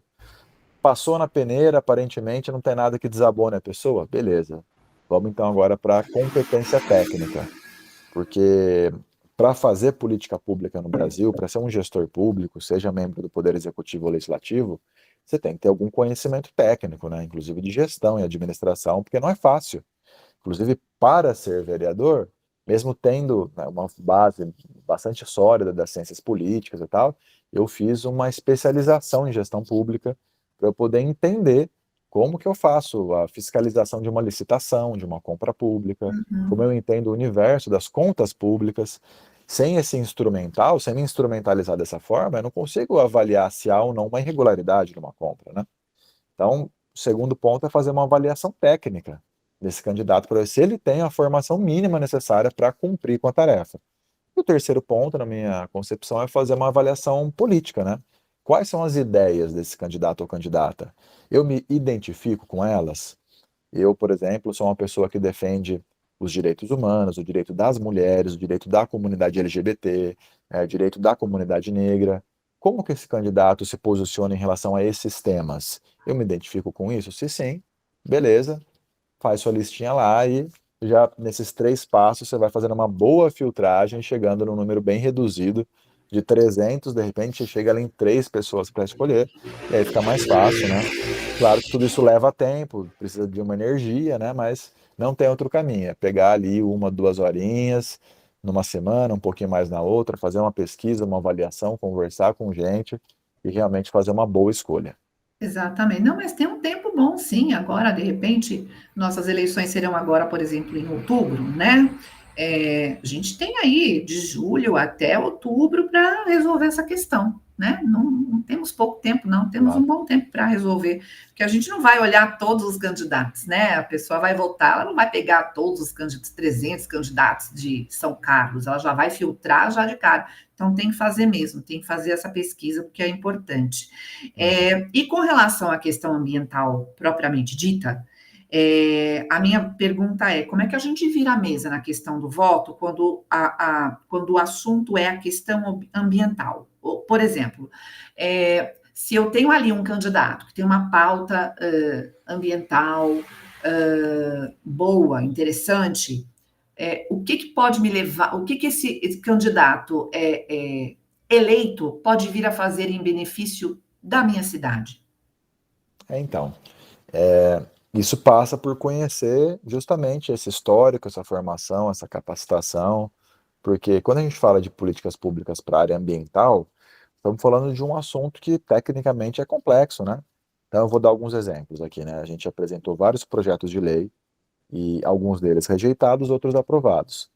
Passou na peneira, aparentemente não tem nada que desabone a pessoa? Beleza. Vamos então agora para a competência técnica, porque para fazer política pública no Brasil, para ser um gestor público, seja membro do Poder Executivo ou Legislativo, você tem que ter algum conhecimento técnico, né? Inclusive de gestão e administração, porque não é fácil. Inclusive, para ser vereador, mesmo tendo, né, uma base bastante sólida das ciências políticas e tal, eu fiz uma especialização em gestão pública para eu poder entender como que eu faço a fiscalização de uma licitação, de uma compra pública, como Uhum. eu entendo o universo das contas públicas. Sem esse instrumental, sem me instrumentalizar dessa forma, eu não consigo avaliar se há ou não uma irregularidade numa compra, né? Então, o segundo ponto é fazer uma avaliação técnica desse candidato para ver se ele tem a formação mínima necessária para cumprir com a tarefa. E o terceiro ponto, na minha concepção, é fazer uma avaliação política, né? Quais são as ideias desse candidato ou candidata? Eu me identifico com elas? Eu, por exemplo, sou uma pessoa que defende os direitos humanos, o direito das mulheres, o direito da comunidade LGBT, o direito da comunidade negra. Como que esse candidato se posiciona em relação a esses temas? Eu me identifico com isso? Se sim, beleza, faz sua listinha lá e já nesses 3 passos você vai fazendo uma boa filtragem, chegando num número bem reduzido de 300, de repente você chega ali em 3 pessoas para escolher, e aí fica mais fácil, né? Claro que tudo isso leva tempo, precisa de uma energia, né? Mas não tem outro caminho, é pegar ali 1, 2 horinhas numa semana, um pouquinho mais na outra, fazer uma pesquisa, uma avaliação, conversar com gente e realmente fazer uma boa escolha. Exatamente. Não, mas tem um tempo bom, sim. Agora, de repente, nossas eleições serão agora, por exemplo, em outubro, né? A gente tem aí de julho até outubro para resolver essa questão, né? Não temos pouco tempo, não, temos um Exato. bom tempo para resolver, porque a gente não vai olhar todos os candidatos, né? A pessoa vai votar, ela não vai pegar todos os candidatos, 300 candidatos de São Carlos, ela já vai filtrar já de cara. Então tem que fazer mesmo, tem que fazer essa pesquisa, porque é importante. Uhum. E com relação à questão ambiental propriamente dita, a minha pergunta é: como é que a gente vira a mesa na questão do voto quando o assunto é a questão ambiental? Por exemplo, se eu tenho ali um candidato que tem uma pauta ambiental boa, interessante, o que, que pode me levar, o que, que esse candidato eleito pode vir a fazer em benefício da minha cidade? Então, isso passa por conhecer justamente esse histórico, essa formação, essa capacitação, porque quando a gente fala de políticas públicas para a área ambiental, estamos falando de um assunto que tecnicamente é complexo, né? Então, eu vou dar alguns exemplos aqui, né? A gente apresentou vários projetos de lei e alguns deles rejeitados, outros aprovados.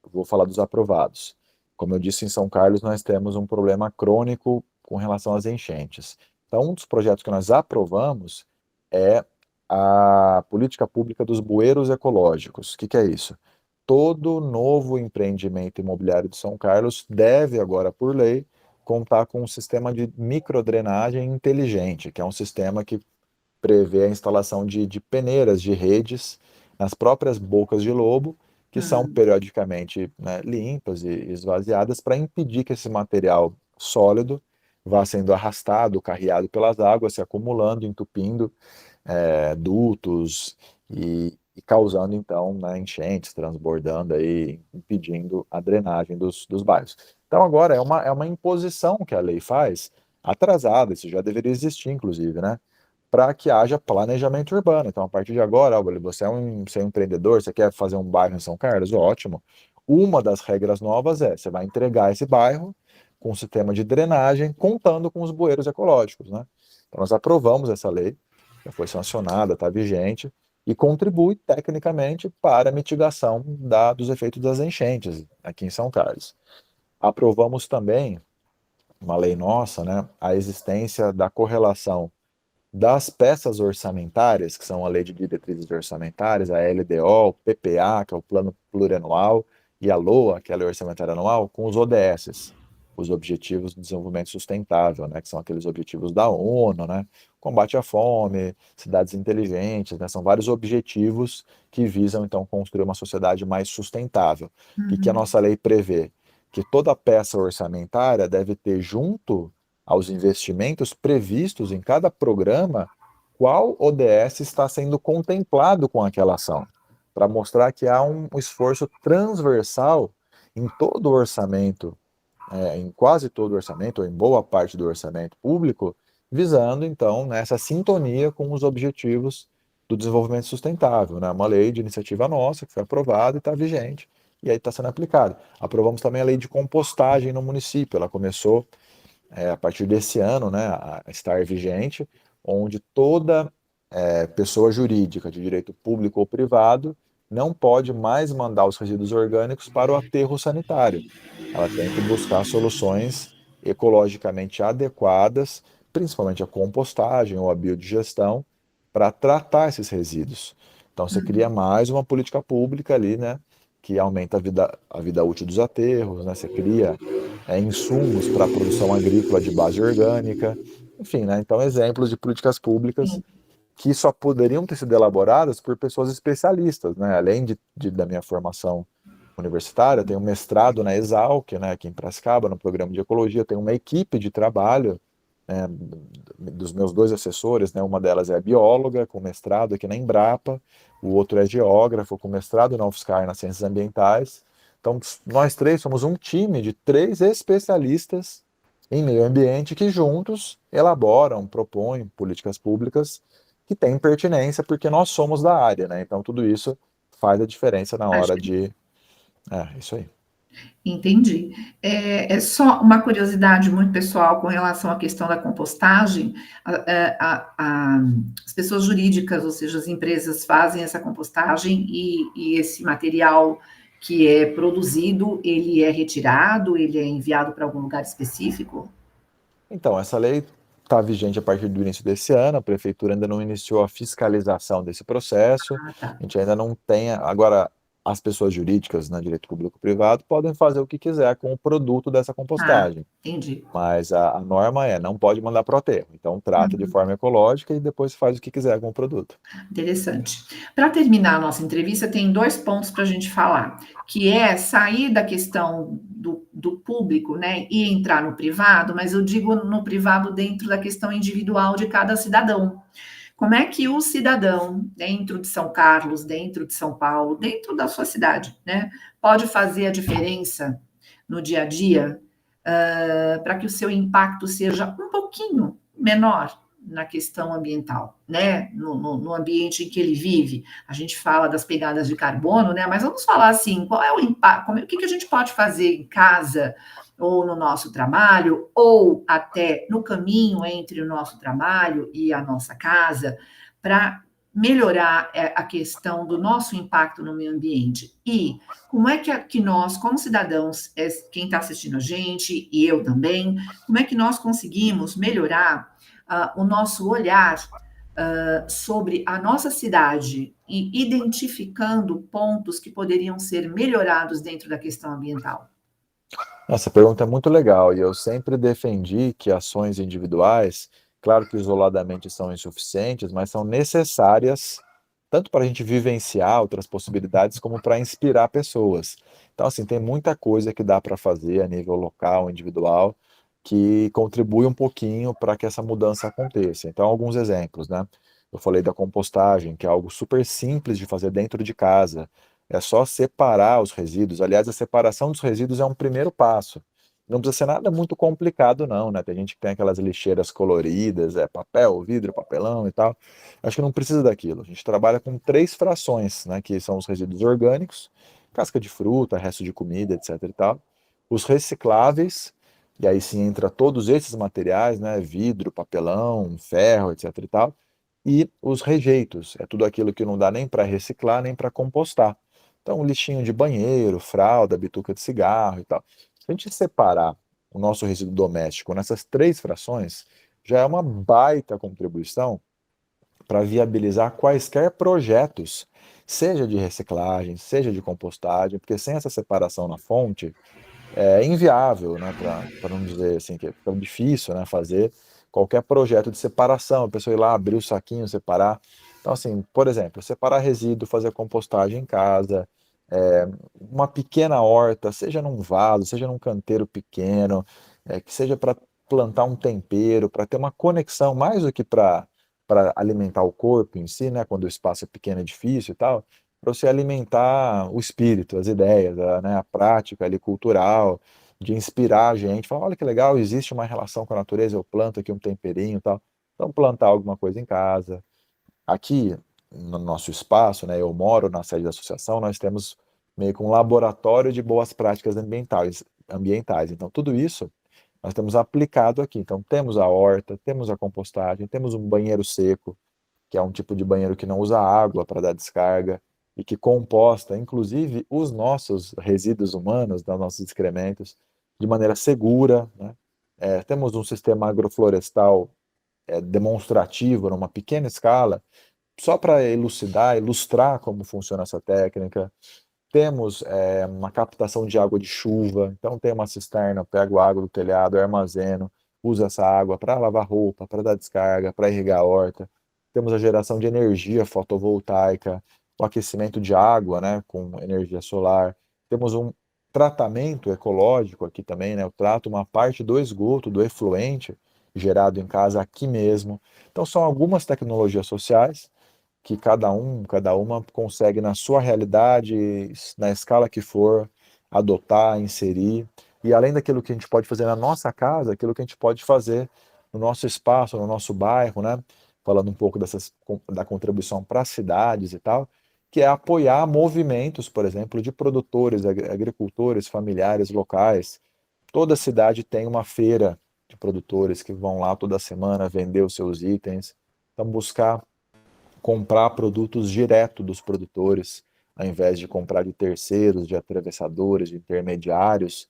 Eu vou falar dos aprovados. Como eu disse, em São Carlos nós temos um problema crônico com relação às enchentes. Então, um dos projetos que nós aprovamos é a política pública dos bueiros ecológicos. O que que é isso? Todo novo empreendimento imobiliário de São Carlos deve, agora por lei, contar com um sistema de microdrenagem inteligente, que é um sistema que prevê a instalação de peneiras, de redes, nas próprias bocas de lobo, que são Hum, periodicamente, né, limpas e esvaziadas para impedir que esse material sólido vá sendo arrastado, carreado pelas águas, se acumulando, entupindo dutos e causando, então, né, enchentes, transbordando aí, impedindo a drenagem dos bairros. Então, agora é uma imposição que a lei faz, atrasada, isso já deveria existir, inclusive, né? Para que haja planejamento urbano. Então, a partir de agora, Álvaro, você é um empreendedor, você quer fazer um bairro em São Carlos? Ótimo. Uma das regras novas é, você vai entregar esse bairro com um sistema de drenagem, contando com os bueiros ecológicos, né? Então, nós aprovamos essa lei, já foi sancionada, está vigente, e contribui tecnicamente para a mitigação dos efeitos das enchentes aqui em São Carlos. Aprovamos também, uma lei nossa, né, a existência da correlação das peças orçamentárias, que são a Lei de Diretrizes Orçamentárias, a LDO, o PPA, que é o Plano Plurianual, e a LOA, que é a Lei Orçamentária Anual, com os ODS, os Objetivos de Desenvolvimento Sustentável, né, que são aqueles objetivos da ONU, né, combate à fome, cidades inteligentes, né, são vários objetivos que visam, então, construir uma sociedade mais sustentável. O que a uhum, nossa lei prevê? Que toda peça orçamentária deve ter junto aos investimentos previstos em cada programa, qual ODS está sendo contemplado com aquela ação, para mostrar que há um esforço transversal em todo o orçamento, em quase todo o orçamento, ou em boa parte do orçamento público, visando, então, nessa sintonia com os objetivos do desenvolvimento sustentável, né? Uma lei de iniciativa nossa, que foi aprovada e está vigente, e aí está sendo aplicada. Aprovamos também a lei de compostagem no município, ela começou a partir desse ano, né, a estar vigente, onde toda pessoa jurídica de direito público ou privado não pode mais mandar os resíduos orgânicos para o aterro sanitário. Ela tem que buscar soluções ecologicamente adequadas, principalmente a compostagem ou a biodigestão, para tratar esses resíduos. Então, você cria Uhum. mais uma política pública ali, né, que aumenta a vida útil dos aterros, né, você cria insumos para a produção agrícola de base orgânica, enfim, né, então exemplos de políticas públicas Sim. que só poderiam ter sido elaboradas por pessoas especialistas, né, além da minha formação universitária, tenho um mestrado na Exalc, né, aqui em Piracicaba, no programa de ecologia, tenho uma equipe de trabalho, né, dos meus dois assessores, né, uma delas é bióloga, com mestrado aqui na Embrapa, o outro é geógrafo, com mestrado na UFSCar nas ciências ambientais. Então, nós três somos um time de três especialistas em meio ambiente que juntos elaboram, propõem políticas públicas que têm pertinência porque nós somos da área, né? Então, tudo isso faz a diferença na hora de isso aí. Entendi. É só uma curiosidade muito pessoal com relação à questão da compostagem. As pessoas jurídicas, ou seja, as empresas fazem essa compostagem e esse material que é produzido, ele é retirado, ele é enviado para algum lugar específico? Então, essa lei está vigente a partir do início desse ano, a prefeitura ainda não iniciou a fiscalização desse processo, Ah, tá. a gente ainda não tem. Agora, as pessoas jurídicas, né, direito público-privado, podem fazer o que quiser com o produto dessa Ah, compostagem. entendi. Mas a norma não pode mandar para o aterro. Então, trata de Uhum. forma ecológica e depois faz o que quiser com o produto. Interessante. Para terminar a nossa entrevista, tem dois pontos para a gente falar, que é sair da questão do público, né, e entrar no privado, mas eu digo no privado dentro da questão individual de cada cidadão. Como é que o cidadão, dentro de São Carlos, dentro de São Paulo, dentro da sua cidade, né, pode fazer a diferença no dia a dia, para que o seu impacto seja um pouquinho menor na questão ambiental, né? No ambiente em que ele vive. A gente fala das pegadas de carbono, né? Mas vamos falar assim: qual é o impacto? O que a gente pode fazer em casa, ou no nosso trabalho, ou até no caminho entre o nosso trabalho e a nossa casa, para melhorar a questão do nosso impacto no meio ambiente? E como é que nós, como cidadãos, quem está assistindo a gente, e eu também, como é que nós conseguimos melhorar o nosso olhar sobre a nossa cidade e identificando pontos que poderiam ser melhorados dentro da questão ambiental? Essa pergunta é muito legal e eu sempre defendi que ações individuais, claro que isoladamente são insuficientes, mas são necessárias tanto para a gente vivenciar outras possibilidades como para inspirar pessoas. Então, assim, tem muita coisa que dá para fazer a nível local, individual, que contribui um pouquinho para que essa mudança aconteça. Então, alguns exemplos, né? Eu falei da compostagem, que é algo super simples de fazer dentro de casa. É só separar os resíduos. Aliás, a separação dos resíduos é um primeiro passo. Não precisa ser nada muito complicado, não, né? Tem gente que tem aquelas lixeiras coloridas, papel, vidro, papelão e tal. Acho que não precisa daquilo. A gente trabalha com três frações, né? Que são os resíduos orgânicos, casca de fruta, resto de comida, etc e tal. Os recicláveis, e aí sim entra todos esses materiais, né? Vidro, papelão, ferro, etc e tal. E os rejeitos, é tudo aquilo que não dá nem para reciclar, nem para compostar. Então, lixinho de banheiro, fralda, bituca de cigarro e tal. Se a gente separar o nosso resíduo doméstico nessas três frações, já é uma baita contribuição para viabilizar quaisquer projetos, seja de reciclagem, seja de compostagem, porque sem essa separação na fonte, é inviável, né, para não dizer assim, que é tão difícil, né, fazer qualquer projeto de separação, a pessoa ir lá, abrir o saquinho, separar. Então, assim, por exemplo, separar resíduo, fazer compostagem em casa, é, uma pequena horta, seja num vaso, seja num canteiro pequeno, que seja para plantar um tempero, para ter uma conexão, mais do que para alimentar o corpo em si, né, quando o espaço é pequeno e difícil e tal, para você alimentar o espírito, as ideias, né, a prática ali cultural, de inspirar a gente, falar, olha que legal, existe uma relação com a natureza, eu planto aqui um temperinho e tal. Então, plantar alguma coisa em casa. Aqui, no nosso espaço, né, eu moro na sede da associação, nós temos meio que um laboratório de boas práticas ambientais. Então, tudo isso nós temos aplicado aqui. Então, temos a horta, temos a compostagem, temos um banheiro seco, que é um tipo de banheiro que não usa água para dar descarga e que composta, inclusive, os nossos resíduos humanos, dos nossos excrementos, de maneira segura, né? Temos um sistema agroflorestal demonstrativo, numa pequena escala, só para elucidar, ilustrar como funciona essa técnica. Temos uma captação de água de chuva, então tem uma cisterna, eu pego a água do telhado, eu armazeno, uso essa água para lavar roupa, para dar descarga, para irrigar a horta. Temos a geração de energia fotovoltaica, o aquecimento de água, né, com energia solar. Temos um tratamento ecológico aqui também, né, eu trato uma parte do esgoto, do efluente, gerado em casa aqui mesmo. Então são algumas tecnologias sociais que cada uma consegue na sua realidade, na escala que for, adotar, inserir. E além daquilo que a gente pode fazer na nossa casa, aquilo que a gente pode fazer no nosso espaço, no nosso bairro, né? Falando um pouco da contribuição para as cidades e tal, que é apoiar movimentos, por exemplo, de produtores, agricultores, familiares locais. Toda cidade tem uma feira de produtores que vão lá toda semana vender os seus itens. Então, buscar comprar produtos direto dos produtores, ao invés de comprar de terceiros, de atravessadores, de intermediários,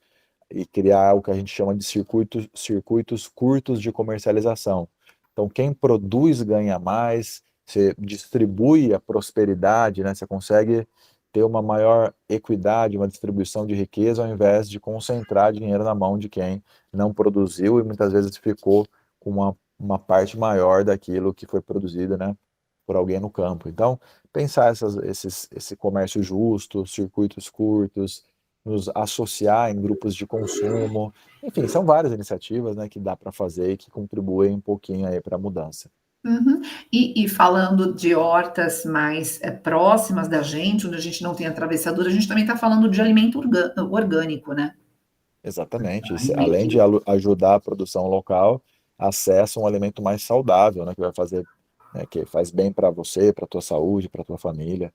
e criar o que a gente chama de circuitos curtos de comercialização. Então, quem produz ganha mais, você distribui a prosperidade, né? Você consegue ter uma maior equidade, uma distribuição de riqueza, ao invés de concentrar dinheiro na mão de quem não produziu e muitas vezes ficou com uma parte maior daquilo que foi produzido, né, por alguém no campo. Então, pensar esse comércio justo, circuitos curtos, nos associar em grupos de consumo, enfim, são várias iniciativas, né, que dá para fazer e que contribuem um pouquinho aí para a mudança. Uhum. E falando de hortas mais próximas da gente, onde a gente não tem atravessador, a gente também está falando de alimento orgânico, né? Exatamente. Além de Alimento. ajudar a produção local, acessa um alimento mais saudável, né, que vai fazer, né, que faz bem para você, para a tua saúde, para a tua família.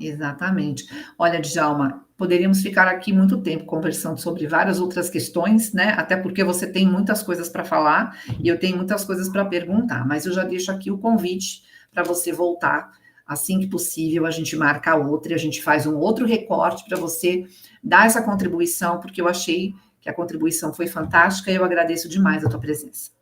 Exatamente. Olha, Djalma, poderíamos ficar aqui muito tempo conversando sobre várias outras questões, né? Até porque você tem muitas coisas para falar e eu tenho muitas coisas para perguntar, mas eu já deixo aqui o convite para você voltar. Assim que possível, a gente marca outra e a gente faz um outro recorte para você dar essa contribuição, porque eu achei que a contribuição foi fantástica e eu agradeço demais a tua presença.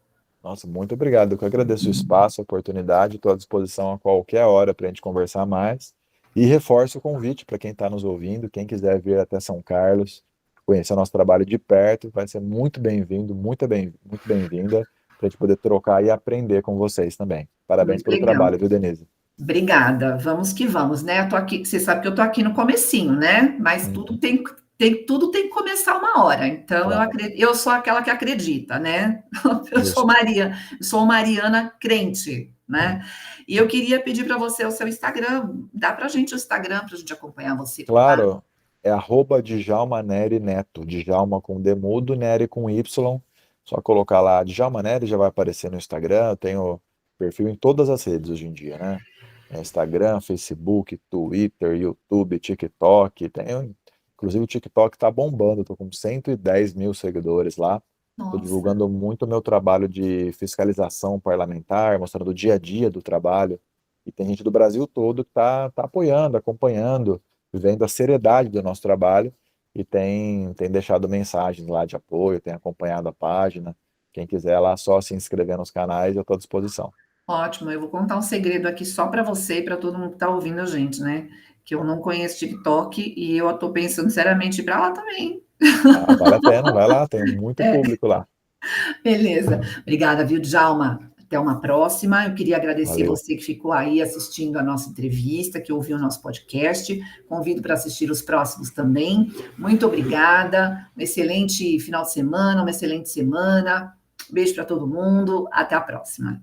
Nossa, muito obrigado. Eu que agradeço o espaço, a oportunidade, estou à disposição a qualquer hora para a gente conversar mais. E reforço o convite para quem está nos ouvindo, quem quiser vir até São Carlos, conhecer o nosso trabalho de perto, vai ser muito bem-vindo, muito bem-vinda, para a gente poder trocar e aprender com vocês também. Parabéns Muito pelo legal. trabalho, viu, Denise? Obrigada, vamos que vamos, né? Eu tô aqui, você sabe que eu tô aqui no comecinho, né? Mas tudo Uhum, tudo tem que começar uma hora. Então claro, eu sou aquela que acredita, né? Eu sou justo. Maria, eu sou Mariana crente, né? E eu queria pedir para você o seu Instagram, dá para a gente o Instagram para a gente acompanhar você por lá. Claro, é @Djalma Neri Neto, Djalma com D mudo, Neri com Y. Só colocar lá Djalma Neri, já vai aparecer no Instagram. Eu tenho perfil em todas as redes hoje em dia, né? Instagram, Facebook, Twitter, YouTube, TikTok. Inclusive o TikTok tá bombando, tô com 110 mil seguidores lá. Estou Nossa, divulgando muito o meu trabalho de fiscalização parlamentar, mostrando o dia a dia do trabalho. E tem gente do Brasil todo que tá apoiando, acompanhando, vendo a seriedade do nosso trabalho e tem deixado mensagens lá de apoio, tem acompanhado a página. Quem quiser lá, só se inscrever nos canais, eu estou à disposição. ótimo. Eu vou contar um segredo aqui só para você e para todo mundo que está ouvindo a gente, né? Que eu não conheço TikTok e eu estou pensando seriamente em ir para lá também. Ah, vale a pena, vai lá, tem muito público lá. Beleza. Obrigada, viu, Djalma? Até uma próxima. Eu queria agradecer Valeu. você que ficou aí assistindo a nossa entrevista, que ouviu o nosso podcast. Convido para assistir os próximos também. Muito obrigada. Um excelente final de semana, uma excelente semana. Beijo para todo mundo. Até a próxima.